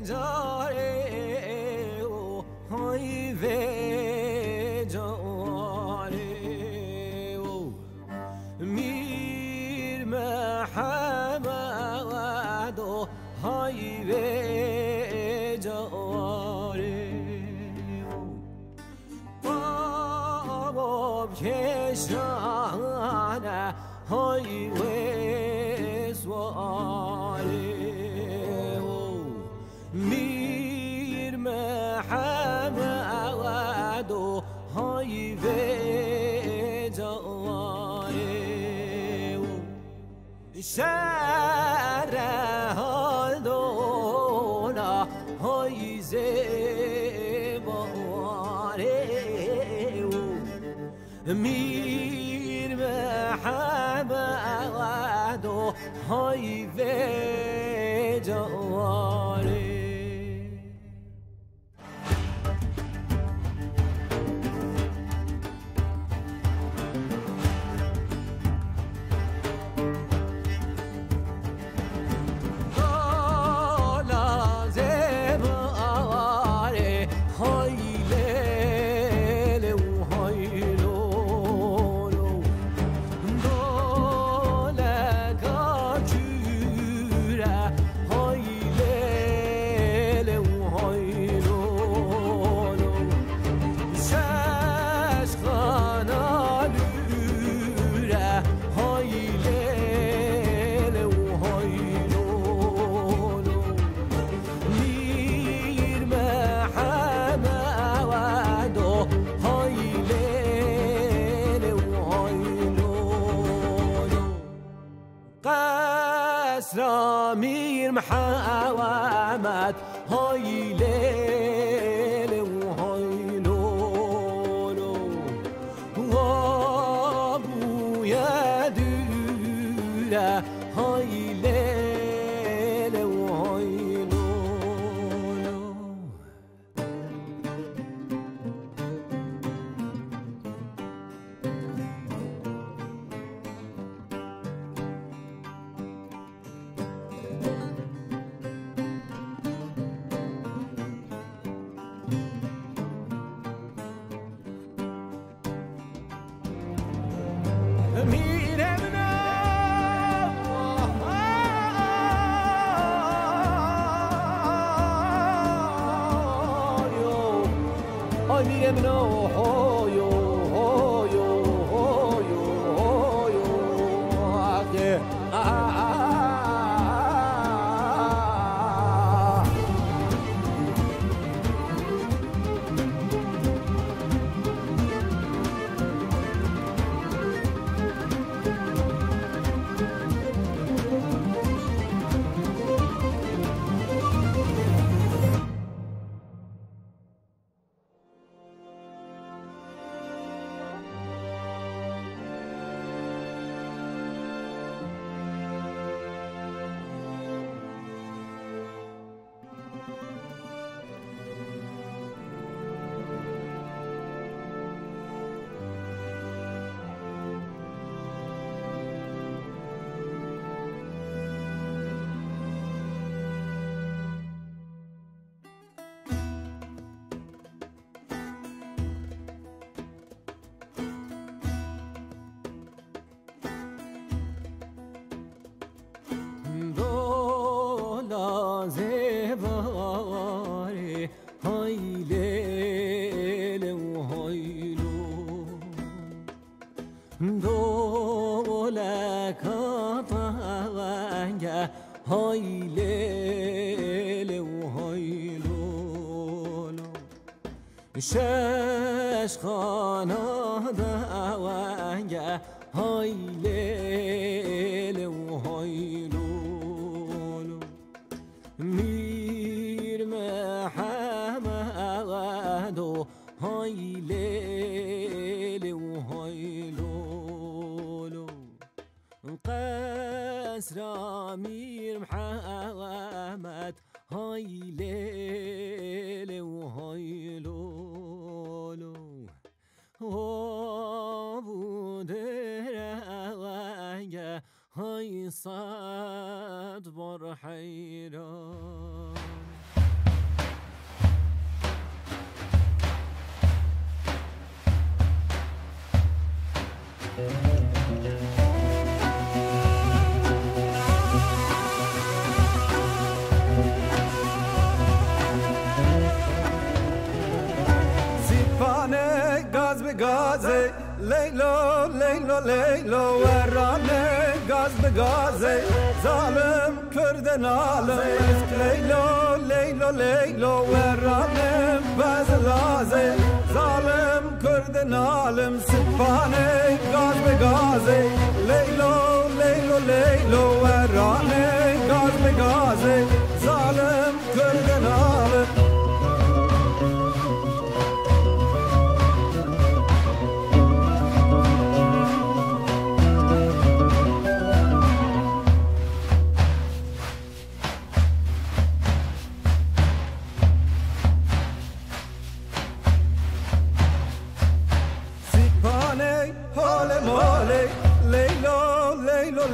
جاره و های به جاره و میر محمد و های به جاره باب کشانه های به سواره میر محمد و های به جاره شهر حال دولا های زباره میر محمد و های به جاره قصر میر محمد های لیل و های لولو و بوی دوره های لیل و های لولو زباره های لیل و های لو دولکات ونگه های لیل و های لولو شش خانه دونگه های لیل و های لولو میر محمد و های لیل و های لولو قصر میر محمد های لیل و های لولو و بوده روانگه های صد بر حیران ليلو ليلو ليلو ورانه غاز بغازه ظالم كردن عالم ليلو ليلو ليلو ورانه بازلازه ظالم كردن عالم سبانه غاز بغازه ليلو ليلو ليلو ورانه غاز بغازه ظالم كردن عالم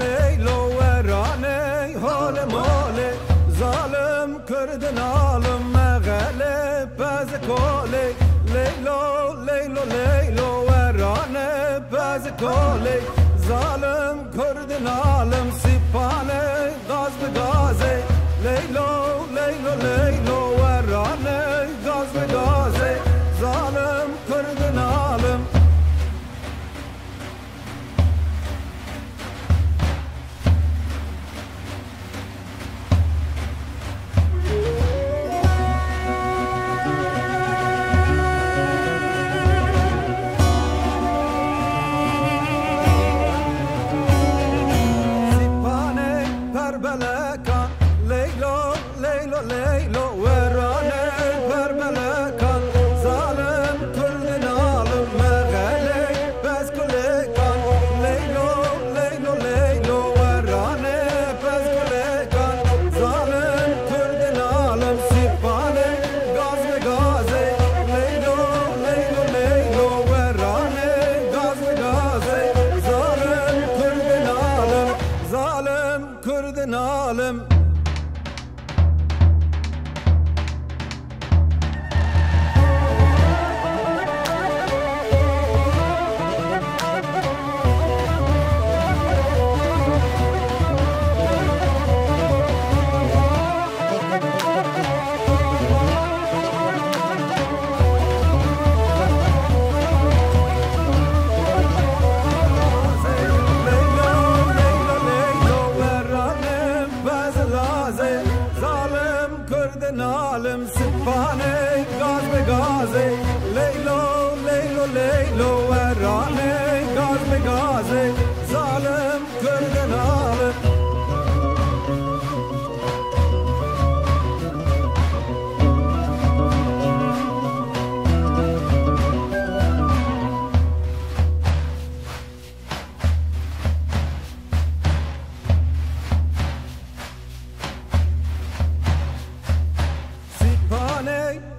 ليلو وراني هول مولي ظالم كردن عالم مغالب بازكولي ليلو ليلو ليلو وراني بازكولي ظالم كردن عالم سيباني غاز بغازي ليلو ليلو ليلو وراني غاز بغازي ظالم كردن عالم ليلو وراني برملكا ظالم كردن عالم مغالي بس كلكا ليلو ليلو ليلو وراني بس كلكا ظالم كردن عالم سيباني غاز بغازي ليلو ليلو ليلو وراني غاز بغازي ظالم كردن عالم ظالم كردن عالم عالم سباني غاز بغازي ليلو ليلو ليلو وراني غاز بغازي ظالم كردن عالم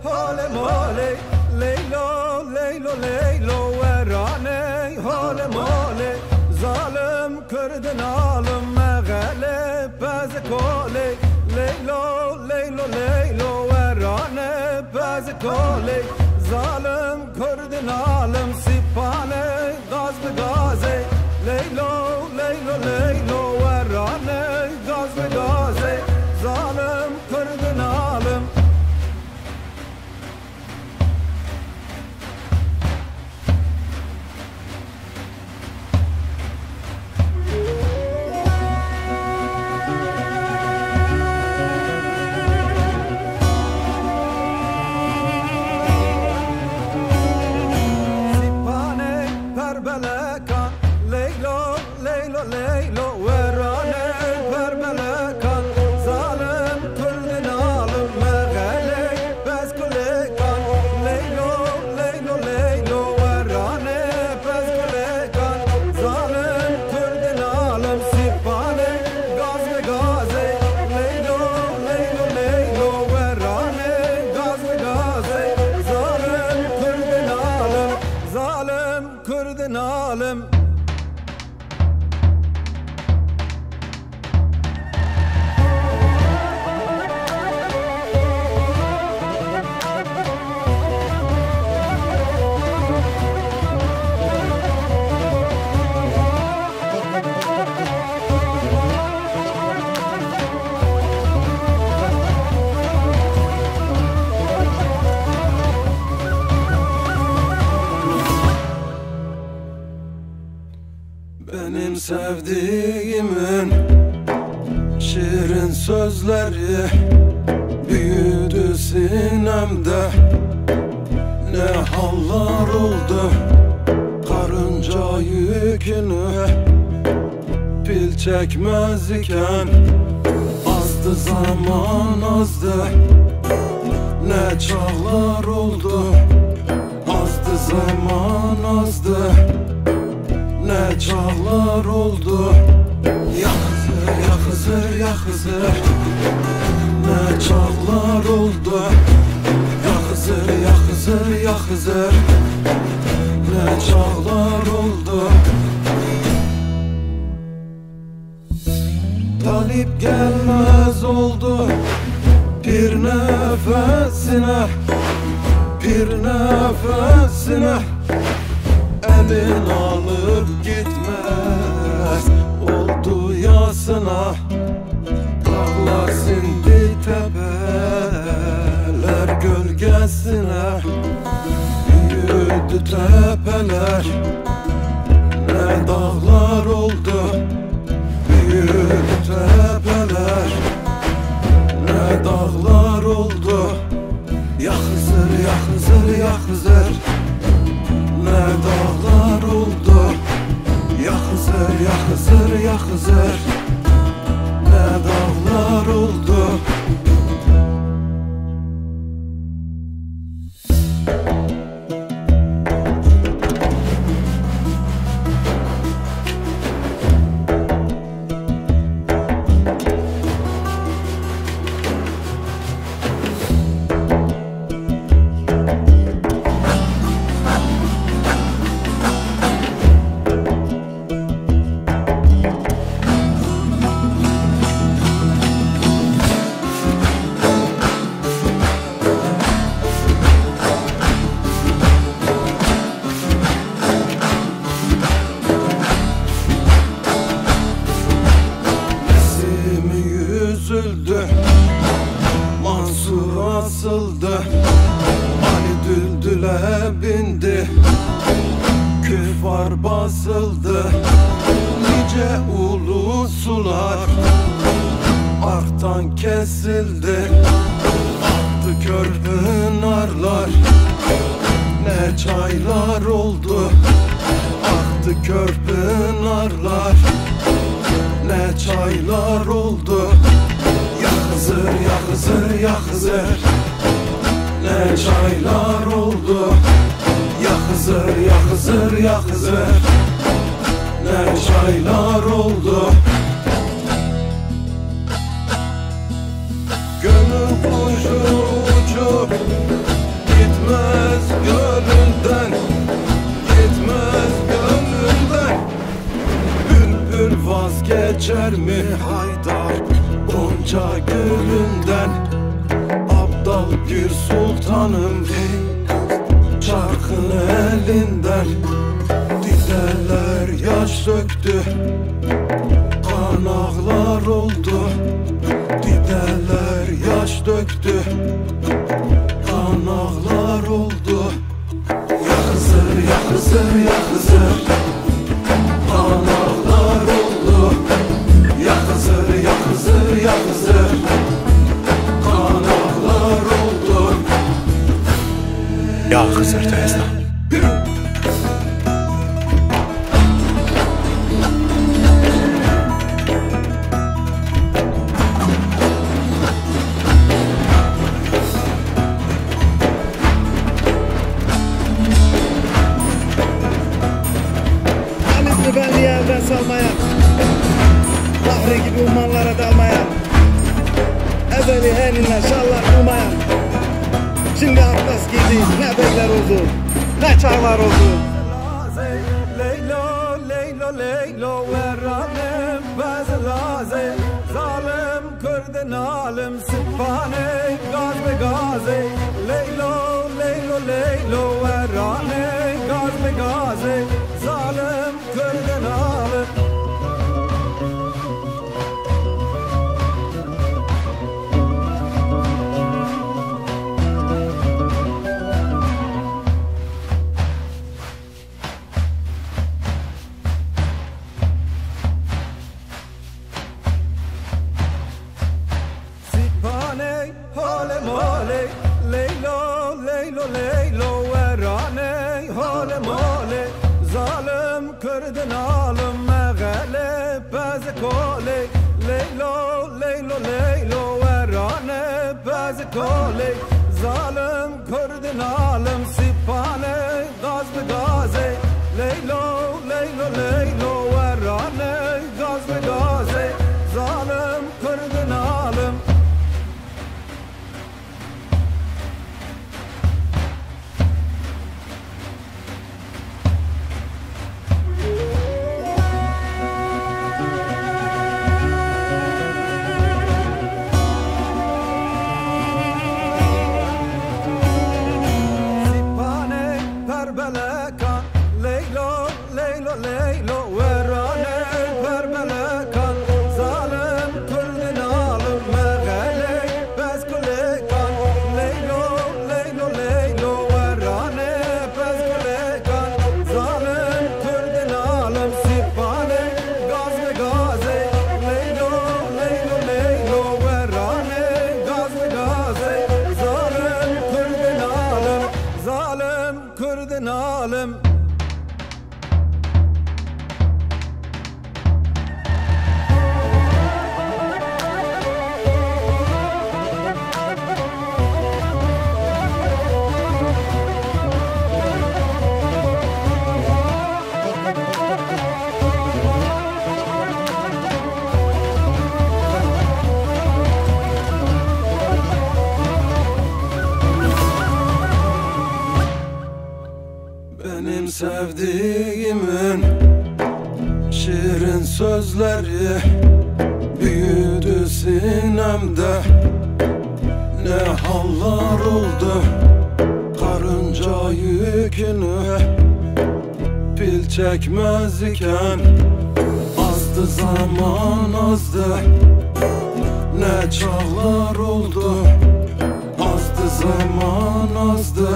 هول مولي ليلو ليلو ليلو وراني هول مولي ظالم كردن عالم مغالب بازكولي ليلو ليلو ليلو وراني بازكولي ظالم كردن عالم سيباني غاز بغازي ليلو ليلو ليلو وراني غاز بغازي ظالم كردن عالم ليلو وراني برملكا ظالم كردن sevdiğimin şirin sözleri büyüdü sinemde. Ne hallar oldu karınca yükünü pil çekmez iken, azdı zaman azdı. Ne çağlar oldu azdı zaman azdı. Ne çağlar oldu ya Hızır ya Hızır ya Hızır. Ne çağlar oldu ya Hızır ya Hızır ya Hızır. Ne çağlar oldu. Talip gelmez oldu bir nefesine, bir nefesine. Elin alıp gitmez oldu yasına. Dağlar sindi tepeler gölgesine. Büyüdü tepeler, ne dağlar oldu. Büyüdü tepeler, ne dağlar oldu. Ya Hızır ya Hızır ya Hızır. Ne dağlar oldu ya Hızır ya Hızır ya Hızır. Ne dağlar oldu. Mansur asıldı, Ali düldüle bindi. Küfar basıldı, nice ulusular arktan kesildi. Aktı körpünarlar, ne çaylar oldu. Aktı körpünarlar, ne çaylar oldu. Ya Hızır ya Hızır ya Hızır. Ne çaylar oldu. Ya Hızır ya Hızır ya Hızır. Ne çaylar oldu. Gönül kuşu uçup gitmez gönlünden, gitmez gönlünden. Bülbül vazgeçer mi Haydar Gonca gülünden? Abdal bir sultanım çarkın elinden. Dideler yaş döktü, kan ağlar oldu. Dideler yaş döktü, kan ağlar oldu. Ya Hızır ya Hızır ya Hızır. Kan ağlar oldu. Ya Hızır ya Hızır ya Hızır. Kan ağlar oldu. Ya Hızır teyze. Ben yerden salmaya, Bahri gibi ummanlara dalmaya, ezeli elinle şallar bulmaya. Şimdi atlas giydi, ne bekler oldu, ne çağlar oldu. Leylo leylo leylo verranem bazlaze. Zalim kırdın alim sıfane gaz be gaze. Leylo leylo leylo verranem gaz be gaze. Zalim kırdın alim. حال مالی لیلو لیلو لیلو ورانه حال مالی ظالم کردن عالم مغلب از کولی لیلو لیلو لیلو ورانه از کولی ظالم کردن عالم سیپانه غاز به غازه لیلو لیلو لیلو ورانه غاز به غازه ظالم کردن عالم لیلو ورانه برملکان ظالم کردن عالم مغلی بس کلکان لیلو لیلو لیلو ورانه بس کلکان ظالم کردن عالم سیپانه گاز به گازه لیلو لیلو لیلو ورانه گاز به گازه ظالم کردن عالم ظالم کردن عالم Benim sevdiğimin şirin sözleri büyüdü sinemde. Ne hallar oldu karınca yükünü pil çekmez iken azdı zaman azdı. Ne çağlar oldu azdı zaman azdı.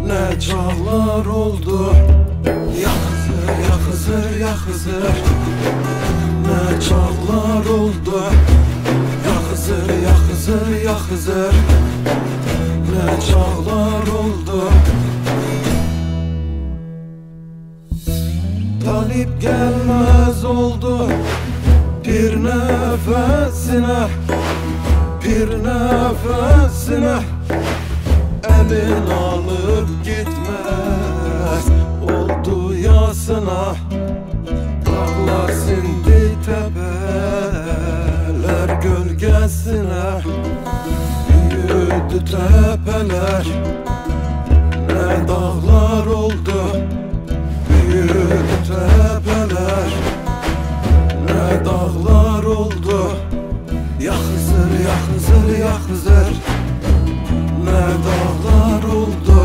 Ne çağlar oldu ya Hızır ya Hızır ya Hızır. Ne çağlar oldu ya Hızır ya Hızır ya Hızır. Ne çağlar oldu. Talip gelmez oldu bir nefesine, bir nefesine. Elin alıp gitmez oldu yasına. Dağlar sindi tepeler gölgesine. Büyüdü tepeler ne dağlar oldu. Büyüdü tepeler ne dağlar oldu. Ya Hızır ya Hızır ya Hızır. Ne dağlar oldu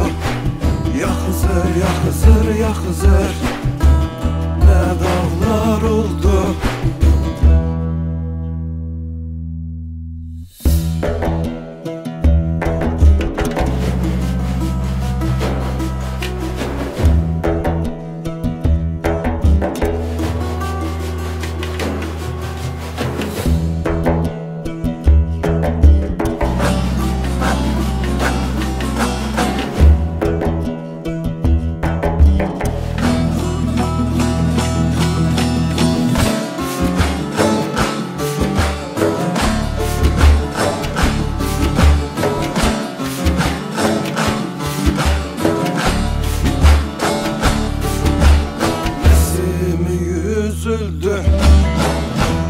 ya Hızır ya Hızır ya Hızır. Ne dağlar oldu.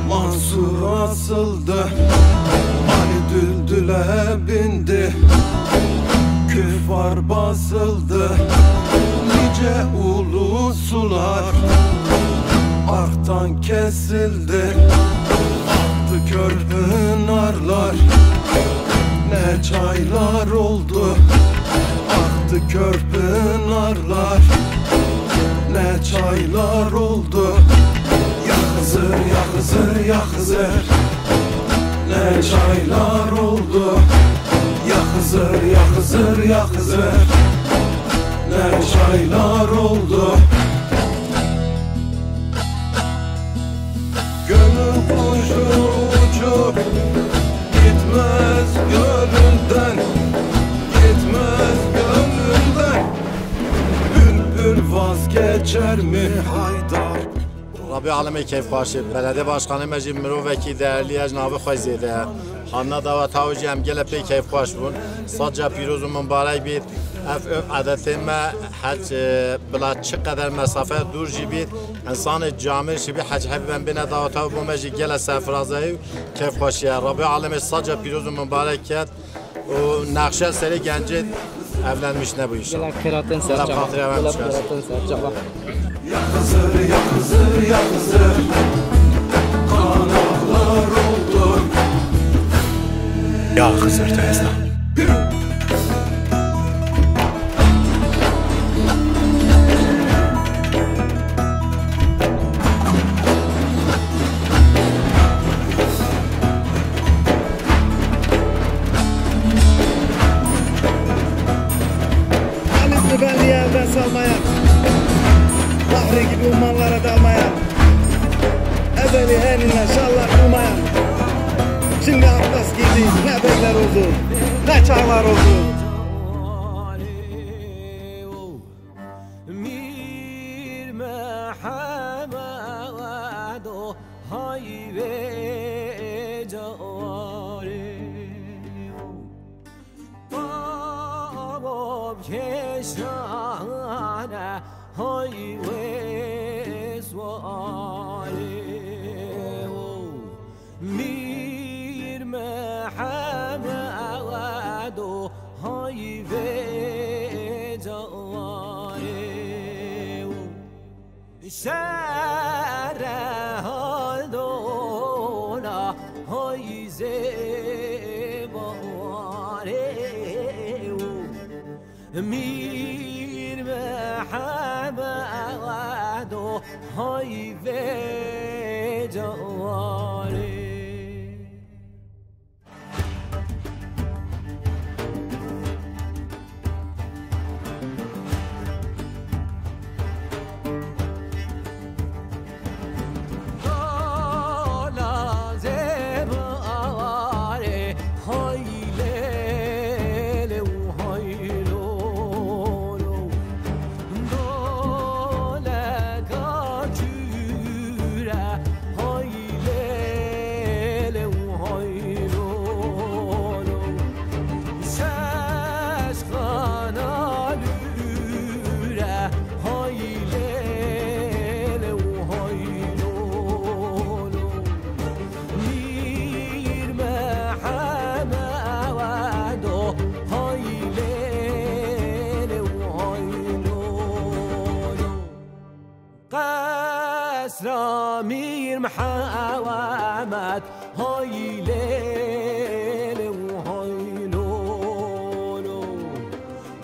Mansur asıldı, Ali düldüle bindi, küfar basıldı. Nice ulusular arktan kesildi. Aktı körpünarlar, ne çaylar oldu. Aktı körpünarlar, ne çaylar oldu. Ya Hızır ya Hızır ya Hızır. Ne çaylar oldu. Ya Hızır ya Hızır ya Hızır. Ne çaylar oldu. Gönül kuşu uçup gitmez gönül. mermi haydar ربی عالمی کیف باشه بلده باشخانه مجید مرو وکی درلی از ناوی خواه زیده آنها دعوت هاوجی هم گله پی کیف باش بون صد پیروز و مبارک بید اف عدت ما حج بلا چقدر مسافه دور جی بید انسان جامع شی بی حج حبیبن بین دعوت ها بون مجید گله سفرازه کیف باشیه ربی عالمی صد پیروز و مبارک کرد و نقشه سری گنجید evlenmiş ne bu iş? Gel kıratın sen Gel patria vermiş gelsin. Ya Hızır ya Hızır ya Hızır Kanallar oldu Ya Hızır teyze Belli yerden salmayan, Bahri gibi ummanlara dalmayan, evveli eline şallar bulmayan, şimdi atlas giydi, ne beyler oldu, ne çağlar oldu. Keşana hayve swale mir mehamad hayve jare shara haldona hayze mir mehamad hayve jare مير محاومات هاي ليل وهاي لولو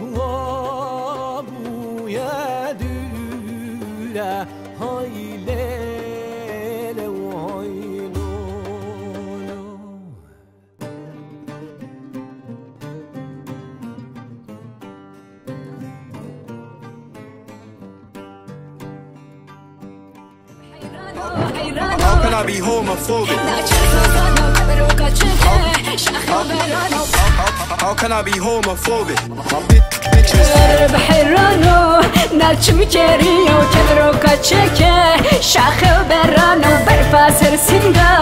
وابو يا دولا هاي ليل وهاي لولو How can I be homophobic? How can I be homophobic? My bitches بحرانو نالچم کریو کدرو کچکه شاخه برانو برفاسر سنگا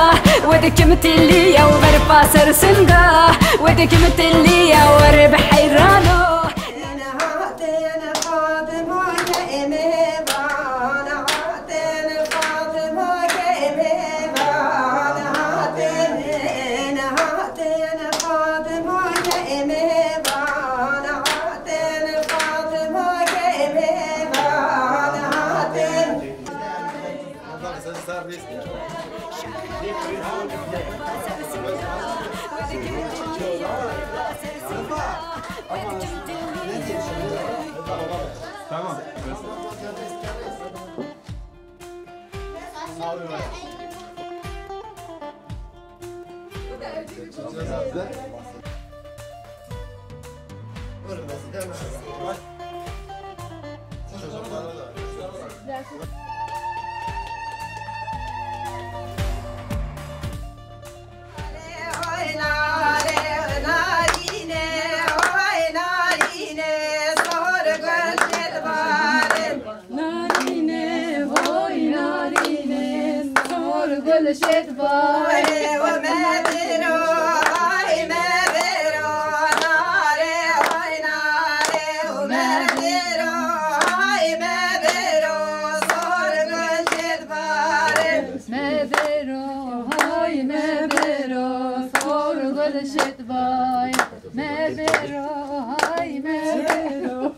ودکم تلیا و برفاسر سنگا ودکم تلیا ور بحرانو Tamam. Narine شد بای و مدرو های مدرو ناره های ناره و مدرو های مدرو سر گل شد باره مدرو های مدرو سر گل شد بای مدرو های مدرو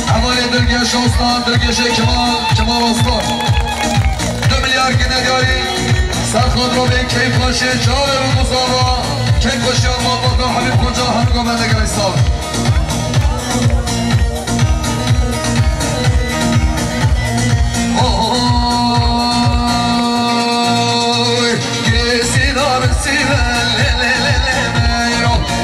حوالی دلگش آستان دلگش کمال آستان 2 میلیارد گنه دیاری سرخود رو به کیف باشه جاوه رو مصابا کیف باشه محبت و حبیب کنجا همگاه من نگره سال گریزی دار سیره لیلیلیلی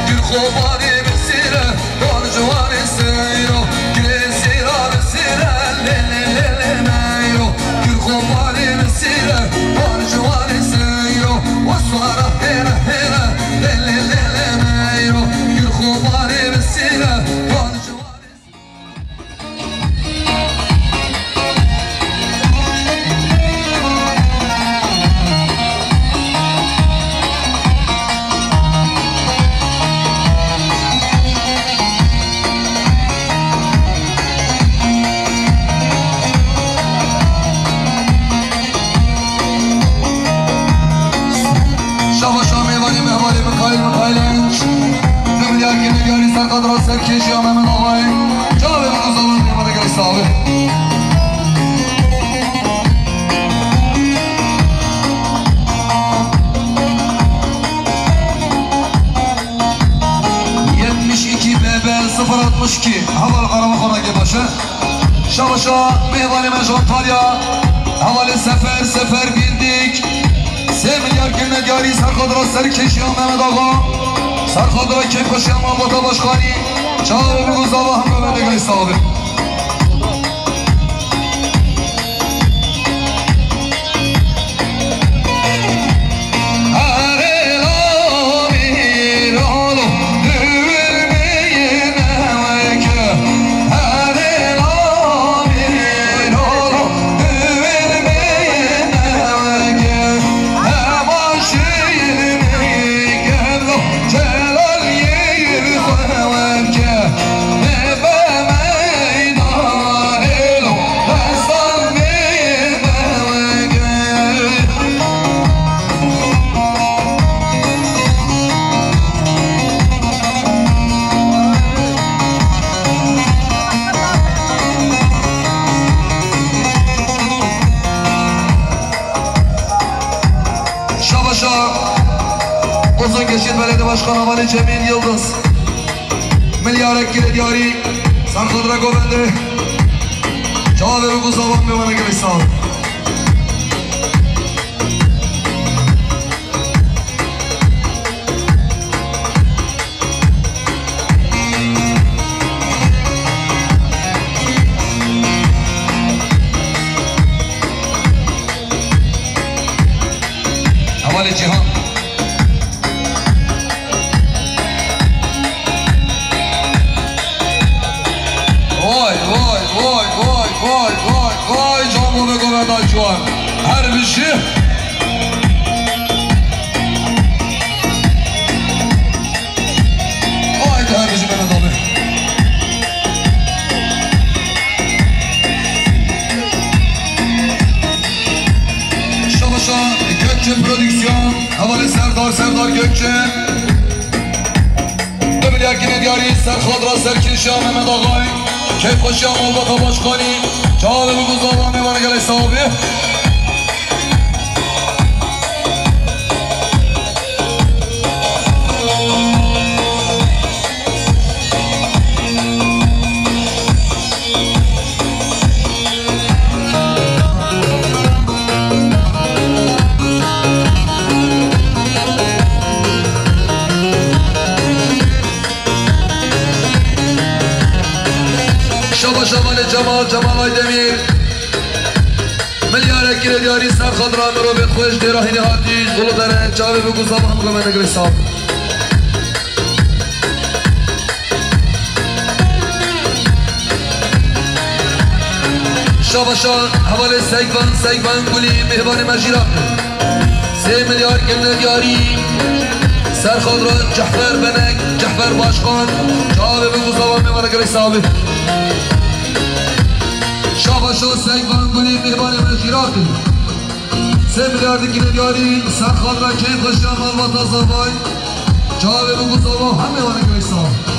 گل خوبانی بسیره دار جوانی سیرو گریزی دار سیره لیلیلیلی گل خوبانی بسیره دار جوانی سیرو و سواره هیره هیره لیلیلیلی گل خوبانی بسیره دار سرکشی هم من آقای جاوه من از آن نیمده گلی صاحبه یتمیش ایکی ببه 062 حوال قرام خونگه باشه شباشا میوانی مجان تالیا حوال سفر بیردیک 3 میلیارد گل ندیاری سرخود را سرکشی هم محمد آقا سرخود را کیف کشی هم آبادا باشخانی چاوه بگو زابا هم به بدگلی صاحبه uzun geçit belediye başkanı Vali Cemil Yıldız milyarek gire diyari Sarkadra Govendi Cevabı ve Guzavan ve bana gibi sağ olun. Havale Cihan Vay canlı ve goverdan Cihan her bir şey Haydi her bir şey Mehmet abi Şalaşa Gökçe Prodüksiyon Havale Serdar Gökçe 2 milyar yine diyari Serkadra Serkişah Mehmet Ağay Keyf Koşya Malbata Başkani Çağlı bu Guzavan Mevana Gele sahibi Cemal Aydemir milyar ekile diyari Serkadra Merobet Khoş Derahini Hatiz Dolu Dere Çağve ve Guzavan Hamgamene Gresab Şabaşa Havale Seyvan Guli Mihbani Mejirak 3 milyar ekile diyari Serkadra Cahfer Benek Cahfer Başkan Çağve ve Guzavan Mevana Gresab Şabaşo Seyvan Guli Mihbani Mejirak 3 milyar ekile diyari Serkadra Keyf Koşya Malbata Zabay Çağve ve Guzavan Hamgamene Gresab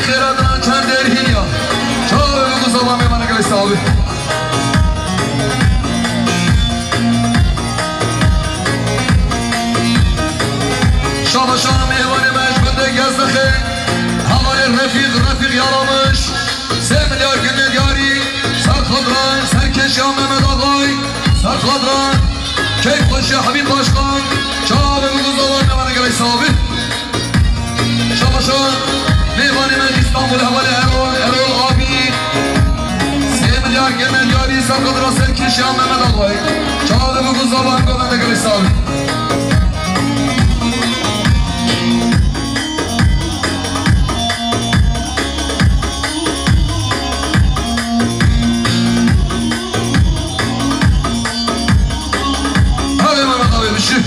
خیراتنا چند درهیا چاوه بگو زبان میمانه گلی صاحبی شام شام میوان مجبنده گزدخه هوای رفیق یارامش 3 میلیارد گنه دیاری سرخادران سرکشی هم ممد آقای سرخادران کیف خوشی حبیب باشقان چاوه بگو زبان میمانه گلی صاحبی شام شام میوان مجبنده İstanbul Havali Erol abi 3 milyar genel yari sakadra serkeşi Mehmet Ağabey çağdı bu kuzaban göbende gülüş abi hadi Mehmet abi bir şey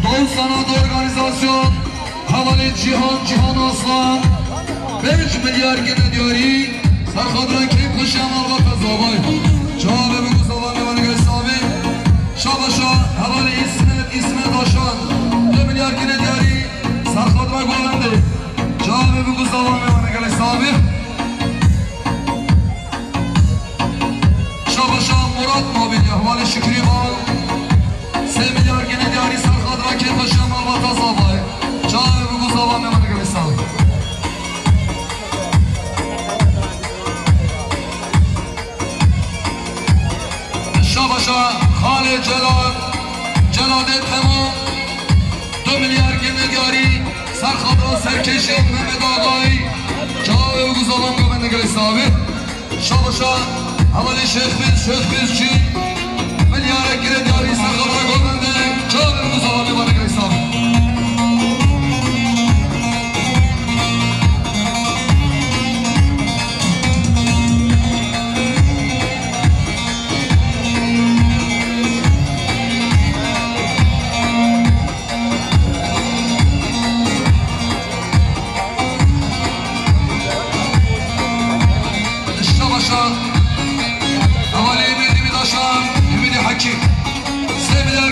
Doğu Sanat Organizasyon Havali Cihan Aslan 5 milyar gene diyoruz Sarkadran keyif kuşam Albat Azabay Çağabı bu kuzavan Mevani Gaysabi Şabaşa Havali İsmet Aşan 2 milyar gene diyoruz Sarkadran Golendi Çağabı bu kuzavan Mevani Gaysabi Şabaşa Murat Mobilya Havali Şükri Bal 3 milyar gene diyoruz Sarkadran keyif kuşam Albat Azabay Çağabı bu kuzavan Mevani Gaysabi Şabaşa Halid Celadet tamam 2 milyar gene diyoruz Sarkadran serkeşi Mehmet Ağabey Çağabı bu kuzavan Mevani Gaysabi Şabaşa Havali Şeyh Bizci milyara gene diyoruz Sarkadran Golbende Çağabı bu kuzavan Mevani Gaysabi Havali Ümidi Daşan, Ümidi Hakim 3 milyar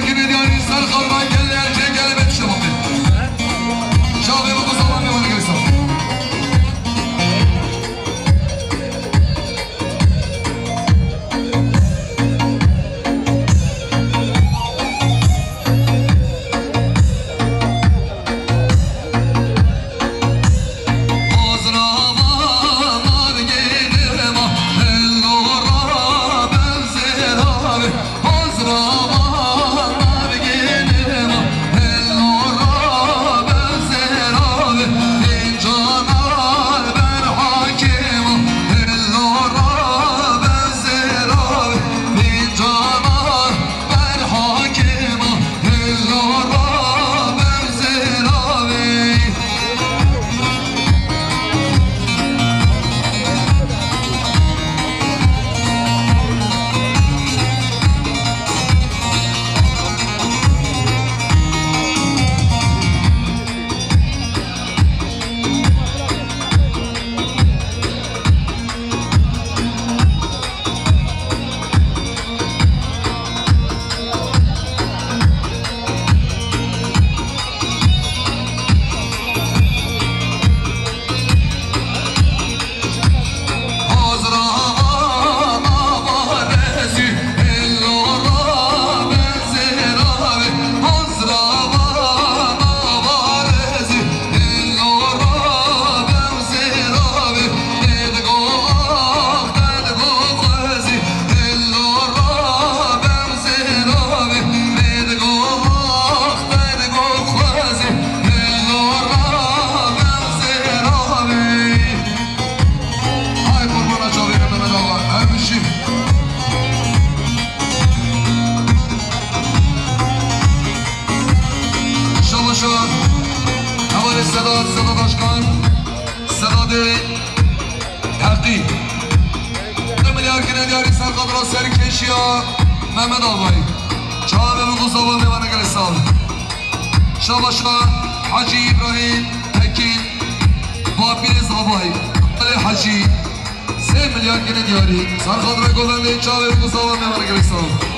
زاده حقی 2 میلیارد گونه دیاری سرقاد را سرکشیا محمد آقایی چهار بگو زبان میوانه گلستان شاباشا حاجی ابراهیم تکین بابیر زابایی حاجی 3 میلیارد گونه دیاری سرقاد را گلنده چهار بگو زبان میوانه گلستان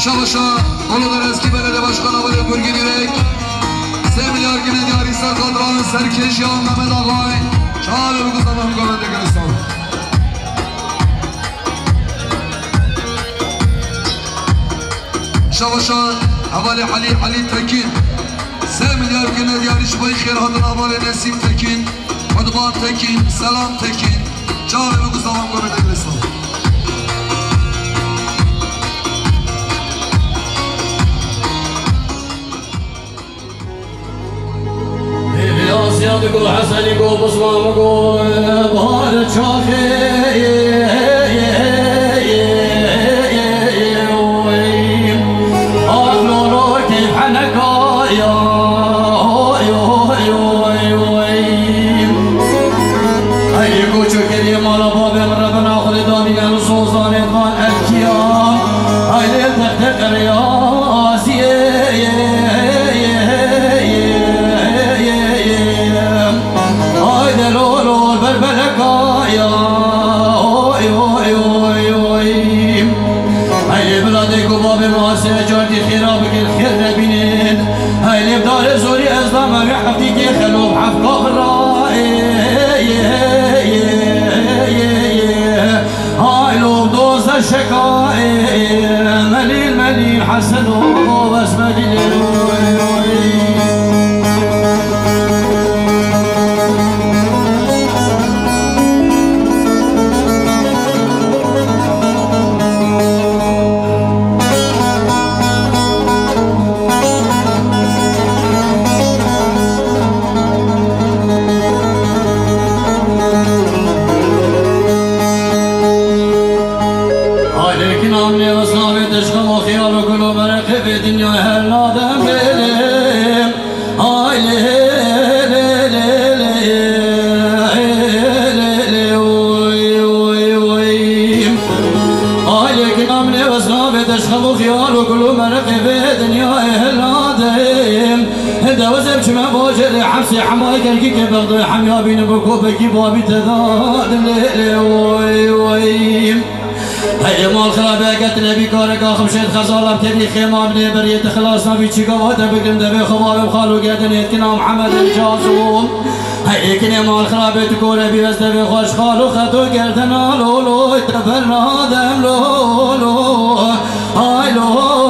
Şavaş'a Ulular eski belediye başkanı Abdül Gürgün Yürek 3 milyar gine Diyarhisar kadranı Serkeş Yağ Mehmet Ağay Çağrı Kızamam Gövende Gülistan Şavaş'a Havali Ali Tekin 3 milyar gine Diyarhiş Bayı Khirhat'ın Havali Nesim Tekin Adban Tekin, Selam Tekin Çağrı Kızamam Gövende Gülistan يا تقول حسن يقول بصمام يقول بهذا شافي أغلو كيف حنك يا هاي يقول شو كريم على باب ربنا خلداني قال صوصان يضان أكيان هاي ليل تحتقر يا مليل حسن وبس مليل حمسي حمايك الكيك بغضي حميا بين بكوبك بابي تذاد ويم هاي مال خرابة قتل بكارك آخم شد خزالة بتبي خيمة بني برية خلاصنا في تشيكاواتا بقرم دبي خباب بخالو قادن يتكنا محمد الجازوم هاي كني مال خرابة تكورة بيوز دبي خوش خالو خطو قردنا لولو اتفرنا دم لولو هاي لولو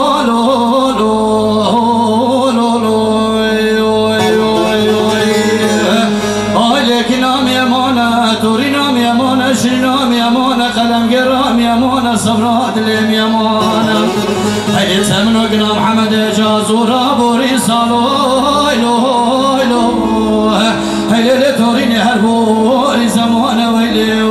صبرات لم يمانا هاي سمنو قنا محمد جازورا بوري صالو هاي لتوريني هربوري زمانا ويلي